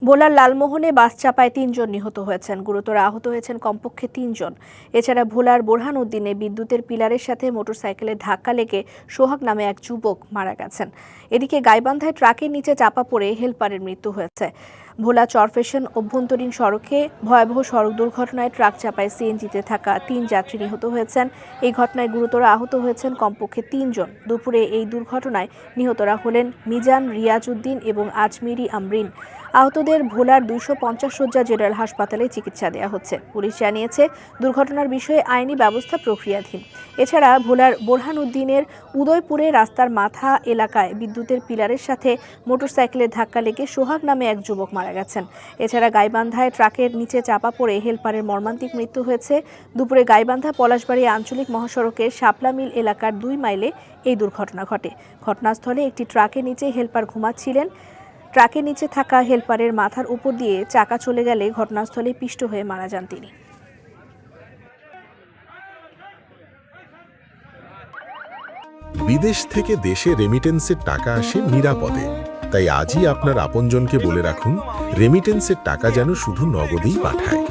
ভোলার লালমোহনে বাস চাপায় ৩ জন নিহত হয়েছেন, গুরুতর আহত হয়েছেন কমপক্ষে ৩ জন। এছাড়া ভোলার বোরহান উদ্দিনে বিদ্যুতের পিলারের সাথে মোটরসাইকেলের ধাক্কা লেগে সোহাগ নামে এক যুবক মারা গেছেন। এদিকে গাইবান্ধায় ট্রাকের নিচে চাপা পড়ে হেলপারের মৃত্যু হয়েছে। ভোলা চরফেশন অভ্যন্তরীণ সড়কে ভয়াবহ সড়ক দুর্ঘটনায় ট্রাক চাপায় সিএনজিতে থাকা ৩ যাত্রী নিহত হয়েছেন। এই ঘটনায় গুরুতর আহত হয়েছেন কমপক্ষে ৩ জন। দুপুরে এই দুর্ঘটনায় নিহতরা হলেন মিজান, রিয়াজ উদ্দিন এবং আজমিরি আমরিন। আহতদের ভোলার 250 শয্যা জেনারেল হাসপাতালে চিকিৎসা দেওয়া হচ্ছে। পুলিশ জানিয়েছে দুর্ঘটনার বিষয়ে আইনি ব্যবস্থা প্রক্রিয়াধীন। এছাড়া ভোলার বোরহান উদ্দিনের উদয়পুরে রাস্তার মাথা এলাকায় বিদ্যুতের পিলারের সাথে মোটরসাইকেলের ধাক্কা লেগে সোহাগ নামে এক যুবক মারা গেছেন। এছাড়া গাইবান্ধায় ট্রাকের নিচে চাপা পড়ে হেলপারের মর্মান্তিক মৃত্যু হয়েছে। দুপুরে গাইবান্ধা পলাশবাড়ী আঞ্চলিক মহাসড়কের শাপলা মিল এলাকার 2 মাইলে এই দুর্ঘটনা ঘটে। ঘটনাস্থলে একটি ট্রাকের নিচে হেলপার ঘুমাচ্ছিলেন। ট্রাকের নিচে থাকা হেলপারের মাথার উপর দিয়ে চাকা চলে গেলে ঘটনাস্থলে পিষ্ট হয়ে মারা যান তিনি। বিদেশ থেকে দেশে রেমিটেন্সের টাকা আসে নিরাপদে। তাই আজই আপনার আপনজনকে বলে রাখুন, রেমিটেন্সের টাকা যেন শুধু নগদেই পাঠায়।